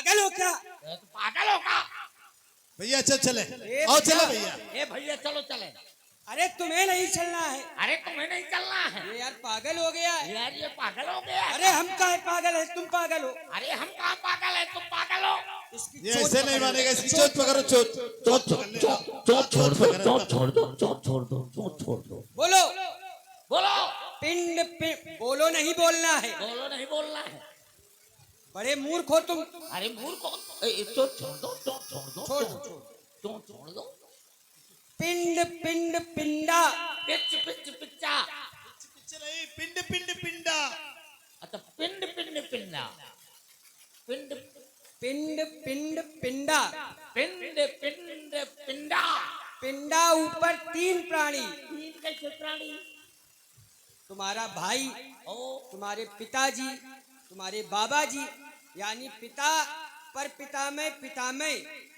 पागल हो क्या? तो पागल होगा। भैया चल चले ए आओ चले भैया। भैया। ए भैया चलो चले। अरे तुम्हें नहीं चलना है। अरे तुम्हें नहीं चलना है ये यार पागल हो गया है। यार, ये पागल हो गया है। अरे हम काहे पागल है, तुम पागल हो। अरे हम कहाँ पागल है, तुम पागल हो। इसकी ये चोट ऐसे नहीं पकड़ लो। मानेगा, इसकी चोट पकड़ो, चोट चोट चोट छोड़ दो, चोट छोड़ दो, चोट छोड़ दो, चोट छोड़ दो। बोलो बोलो। पिंड बोलो, नहीं बोलना है। बोलो, नहीं बोलना है। बड़े मूर्ख हो तुम। अरे मूर्ख हो। चोट छोड़ दो, चोट छोड़ दो, छोड़ चोट छोड़ दो। पिंड पिंड पिंडा। पिच पिच पिच्चा। नहीं, पिंड पिंड पिंडा। अच्छा, पिंड पिंड पिंडा। पिंड पिंड पिंड पिंडा। पिंड पिंड पिंडा। पिंडा ऊपर तीन प्राणी। तीन कैसे प्राणी? तुम्हारा भाई, ओ तुम्हारे पिताजी, तुम्हारे बाबा जी, यानी पिता पर पितामह,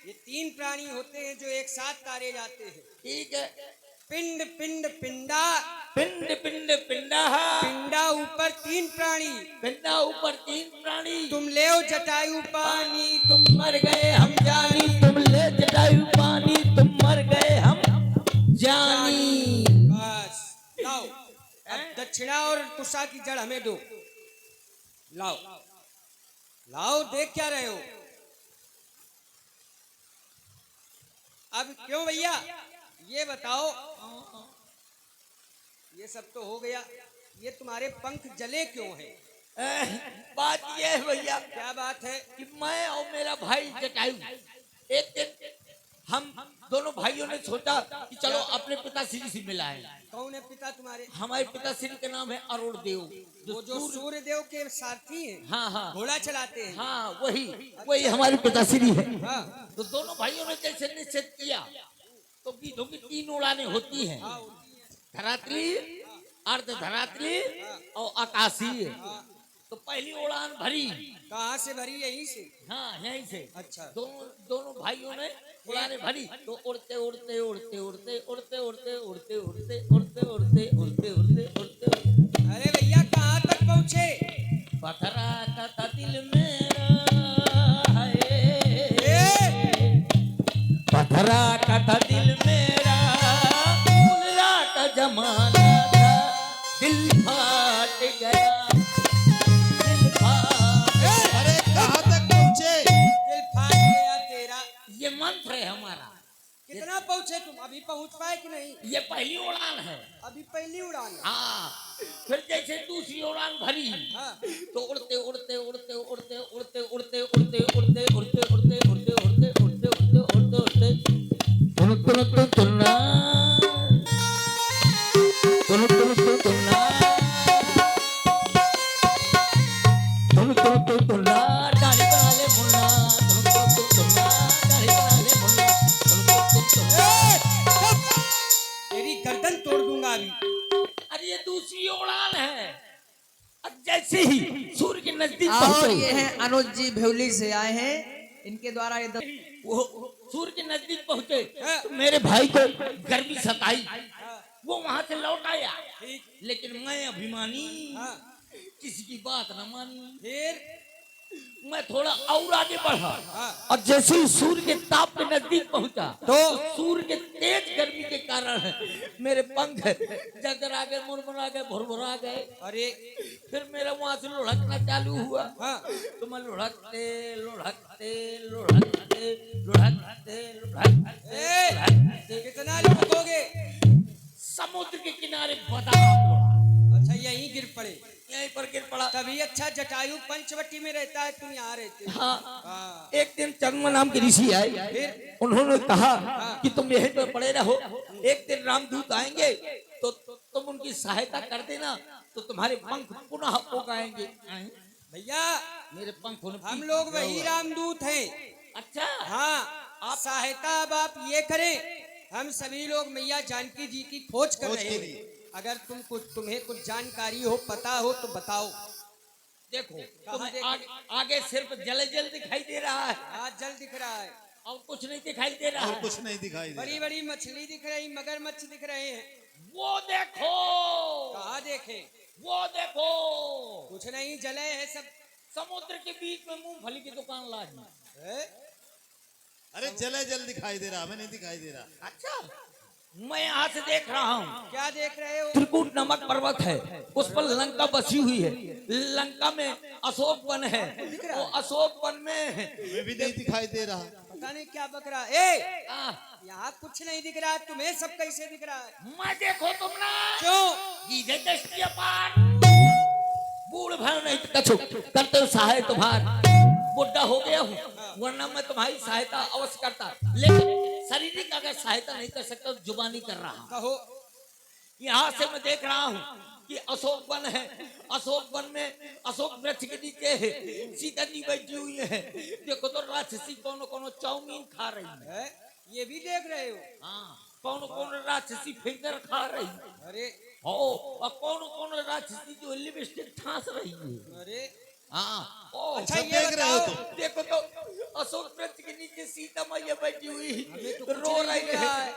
ये तीन प्राणी होते हैं जो एक साथ तारे जाते हैं। ठीक है। पिंड पिंड पिंडा। पिंड पिंड पिंडा। पिंडा ऊपर तीन प्राणी। पिंडा ऊपर तीन प्राणी। तुम ले जटायु पानी, तुम मर गए हम जानी, तुम ले जटायु पानी, तुम मर गए हम जानी। बस लाओ, अब दक्षिणा और तुषा की जड़ हमें दो। लाओ लाओ, देख क्या रहे हो? अब क्यों भैया ये बताओ, ये सब तो हो गया, ये तुम्हारे पंख जले क्यों हैं? बात ये है भैया, क्या बात है? कि मैं और मेरा भाई जटायु एक दिन हम दोनों भाइयों ने सोचा कि चलो अपने पिताश्री से मिलाएं। कौन है पिता तुम्हारे? हमारे पिताश्री का नाम है अरुण देव, वो जो सूर्य देव के सारथी हैं। हाँ हाँ घोड़ा चलाते हैं। हाँ, वही हमारे पिताश्री है। हाँ तो दोनों भाइयों ने जैसे निश्चित किया, तो गीतों की तीन उड़ानें होती हैं, हाँ धरातली, अर्ध धरातली और आकाशीय। तो पहली उड़ान भरी। कहाँ से भरी? यहीं से? हाँ, यहीं से। अच्छा। दोनों भाइयों ने उड़ानें भरी। तो उड़ते उड़ते उड़ते उड़ते उड़ते उड़ते उड़ते उड़ते उड़ते उड़ते उड़ते उड़ते उड़ते। अरे भैया कहाँ तक पहुँचे? पथरा का दिल मेरा है, पथरा का दिल मेरा, उलरा का जमाना था, दिल फाट गया, दिल फाट। अरे कहाँ तक पहुँचे? दिल फाट गया तेरा। ये मंत्र है हमारा। कितना पहुँचे तुम? अभी पहुँच पाए कि नहीं? ये पहली उड़ान है। अभी पहली उड़ान है। हाँ, फिर जैसे दूसरी उड़ान भरी, हाँ। तो उड़ते उड़ते उड़ते उड़ते उड़ते उड़ते उड़ते उड़ते उड़ते उड़ते उड़ते उड़ते उड़ते उड़ते उड़ते तुन तुन्ना तुन तुन्ना तुन्ना डाली बना ले मुन्ना, तुन्ना डाली बना ले मुन्ना, तेरी गर्दन तोड़ दूंगा अभी। अरे ये दूसरी उड़ान है। अब जैसे ही सूर्य के नजदीक और पहुंचे, ये हैं अनुज जी भेवली से आए हैं, इनके द्वारा ये वो सूर्य के नजदीक पहुंचे, तो मेरे भाई को गर्मी सताई, वो वहां से लौट आया। लेकिन मैं अभिमानी, हाँ। किसी की बात न मानी। फिर मैं थोड़ा और आगे बढ़ा, हाँ। और जैसे ही सूर्य के ताप के नजदीक पहुंचा, तो सूर्य के तेज गर्मी के कारण मेरे पंख जगरा गए, मुरमुरा गए, भुरभुरा गए। अरे फिर मेरा वहां से लुढ़कना चालू हुआ। हाँ। तो मैं लुढ़कते लुढ़कते लुढ़कते लुढ़कते लुढ़कते ए, लुढ़कते कितना लुढ़कोगे? समुद्र के किनारे बादाम। अच्छा यहीं गिर पड़े? यहीं पर गिर पड़ा। तभी अच्छा जटायु पंचवटी में रहता है, तुम यहाँ रहते हो। हाँ, हाँ। एक दिन चंद्रमा नाम के ऋषि आए, फिर उन्होंने कहा कि तुम यहीं पर पड़े रहो, एक दिन रामदूत आएंगे तो तुम उनकी सहायता कर देना, तो तुम्हारे पंख पुनः उगाएंगे। भैया मेरे पंख हम लोग वही रामदूत हैं। अच्छा, हाँ, आप सहायता अब आप ये करें, हम सभी लोग मैया जानकी जी की खोज कर रहे हैं। अगर तुम्हें कुछ जानकारी हो, पता हो तो बताओ। देखो तुम्हें आगे सिर्फ जल जल दिखाई दे रहा है। हाँ जल दिख रहा है और कुछ नहीं दिखाई दे रहा और है। कुछ नहीं दिखाई दे बड़ी बड़ी मछली दिख रही, मगरमच्छ दिख रहे हैं। वो देखो, कहाँ देखे? वो देखो, कुछ नहीं, जले है सब, समुद्र के बीच में मूंगफली की दुकान ला दी। है? अरे जले जल दिखाई दे रहा, हमें नहीं दिखाई दे रहा। अच्छा, मैं यहाँ से देख रहा हूँ क्या देख रहे हो? त्रिकूट नामक पर्वत है, उस पर लंका बसी हुई है। लंका में अशोक वन है, वो अशोक वन में हमें भी नहीं दिखाई दे रहा। पता नहीं क्या बक रहा है। आ, यहाँ कुछ नहीं दिख रहा, तुम्हें सब कैसे दिख रहा है? मैं देखो तुम ना क्यों? गीजे दृष्टि अपार, बूढ़ भर नहीं कछु करते हो सहाय तुम्हार। बुढ़ा हो गया हूँ, वरना मैं तुम्हारी सहायता अवश्य करता, लेकिन शारीरिक अगर सहायता नहीं कर सकता तो जुबानी कर रहा हूँ। कहो। यहाँ से मैं देख रहा हूँ कि अशोक वन है, अशोक वन में अशोक वृक्ष के नीचे सीता जी बैठी हुई है। देखो तो राक्षसी कौन कौन चाउमीन खा रही है। है? ये भी देख रहे हो? हाँ, कौन कौन राक्षसी फिंगर खा रही है। अरे हो, और कौन कौन राक्षसी जो लिपस्टिक ठास रही है। अरे हाँ, ओ, अच्छा सब ये देख रहे हो बताओ, तुम। देखो तो अशोक वृक्ष के नीचे सीता मैया बैठी हुई हमें तो कुछ रो नहीं रही दिख रहा है।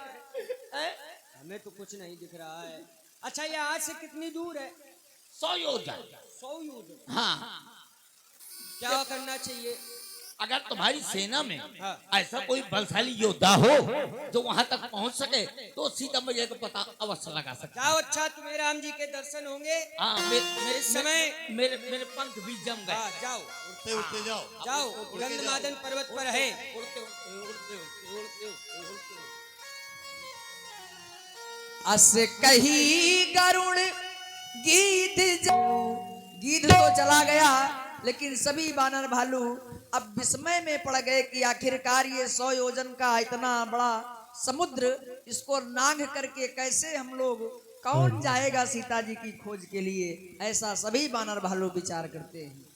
है। हमें तो कुछ नहीं दिख रहा है। अच्छा यहाँ से कितनी दूर है? 100 योजन। 100 योजन। हाँ, क्या करना चाहिए? अगर तुम्हारी सेना में हाँ। ऐसा कोई बलशाली योद्धा हो जो वहां तक पहुंच सके तो सीता मैया का पता अवश्य लगा सकता। जाओ, अच्छा तुम्हें राम जी के दर्शन होंगे। हाँ, मेरे इस समय मेरे पंख भी जम गए। हाँ, जाओ उड़ते उड़ते जाओ। जाओ, उड़ते जाओ। गंधमादन पर्वत पर है। उड़ते उड़ते उड़ते उड़ते उड़ते उड़ते उड़ते। अस कही गरुण गीत तो चला गया, लेकिन सभी बानर भालू अब विस्मय में पड़ गए कि आखिरकार ये 100 योजन का इतना बड़ा समुद्र, इसको नांग करके कैसे हम लोग, कौन जाएगा सीता जी की खोज के लिए? ऐसा सभी बानर भालू विचार करते हैं।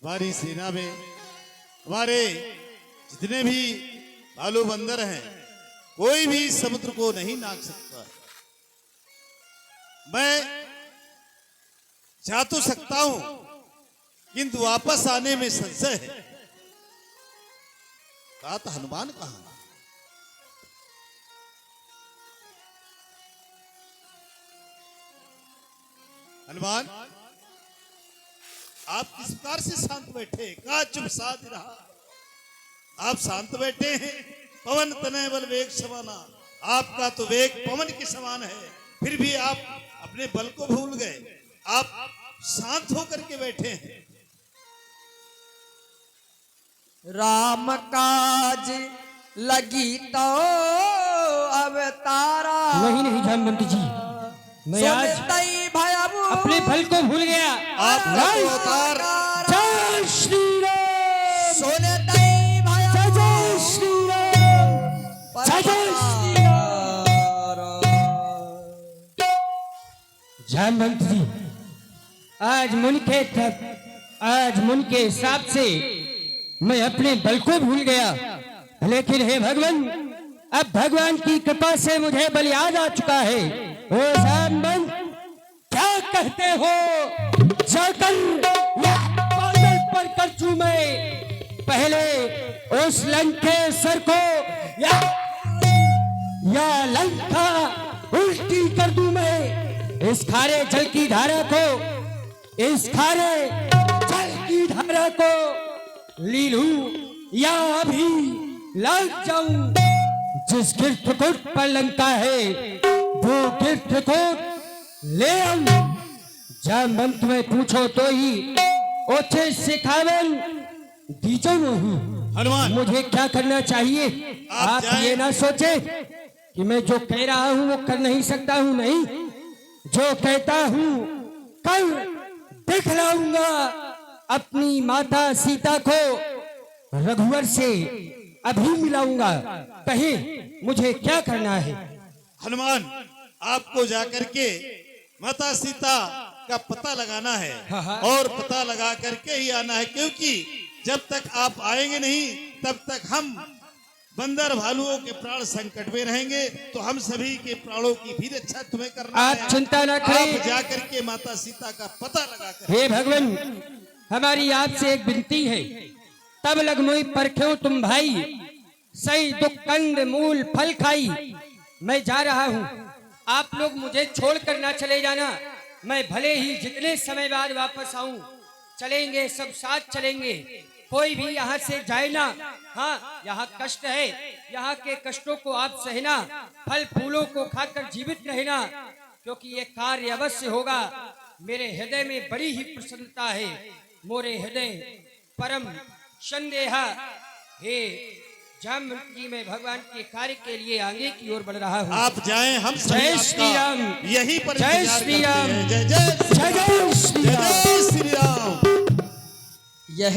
हमारी सेना में हमारे जितने भी भालू बंदर हैं, कोई भी समुद्र को नहीं नाग सकता। मैं जा तो सकता हूं, किंतु वापस आने में संशय है। कहा तो हनुमान कहा। हनुमान, आप किस प्रकार से शांत बैठे? कहा चुप साध रहा। आप शांत बैठे हैं। पवन तनय बल वेग समाना, आपका तो वेग पवन के समान है, फिर भी आप अपने बल को भूल गए। आप शांत होकर के बैठे हैं। राम काज लगी तो अवतारा। नहीं जामवंत जी, मैं आज सुनतई भयबु अपने बल को भूल गया। आपका तो अवतार जय श्री राम। सुनतई भयबु जय श्री राम। जय श्री जामवंत जी, आज मन के हिसाब से मैं अपने बल को भूल गया, लेकिन हे भगवान, अब भगवान की कृपा से मुझे बल याद आ चुका है। ओ जामवंत, क्या कहते हो? जाकर बादल पर कर चूं मैं पहले उस लंकेश्वर को, या लंका उल्टी कर दूं मैं। इस खारे जल की धारा को, इस खारे जल की धारा को ली लूं या अभी लग जाऊं। जिस कीर्तिकोट पर लंका है वो कीर्तिकोट ले आऊं। जामवंत में पूछो तो ही ओछे सिखावन दीजो नहीं। हनुमान, मुझे क्या करना चाहिए? आप जाएं। ये ना सोचे कि मैं जो कह रहा हूं वो कर नहीं सकता हूं। नहीं, जो कहता हूं कल दिखलाऊंगा अपनी माता सीता को रघुवर से अभी मिलाऊंगा। कहे मुझे क्या करना है? हनुमान, आपको जाकर के माता सीता का पता लगाना है। हाँ, हाँ। और पता लगा करके ही आना है, क्योंकि जब तक आप आएंगे नहीं तब तक हम बंदर भालुओं के प्राण संकट में रहेंगे। तो हम सभी के प्राणों की भी रक्षा तुम्हें करना आप है। चिंता न करें। आप जाकर के माता सीता का पता लगा कर। हे भगवान, हमारी आपसे एक विनती है। तब लग मोई परख्यो तुम भाई, सही दुख कंद मूल फल खाई। मैं जा रहा हूँ, आप लोग मुझे छोड़ कर ना चले जाना। मैं भले ही जितने समय बाद वापस आऊं, चलेंगे, सब साथ चलेंगे। कोई भी यहाँ से जाए ना। हाँ, यहाँ कष्ट है, यहाँ के कष्टों को आप सहना, फल फूलों को खाकर जीवित रहना, क्योंकि ये कार्य अवश्य होगा। मेरे हृदय में बड़ी ही प्रसन्नता है। मोरे हृदय परम संदेह हे जामवंती में भगवान के कार्य के लिए आगे की ओर बढ़ रहा हूँ। आप जाएं, हम सभी जय आपका श्री राम। यहीं पर जय इंतजार श्री करते राम। हैं। जय जय जय जय श्री जय राम। जय श्री राम। यह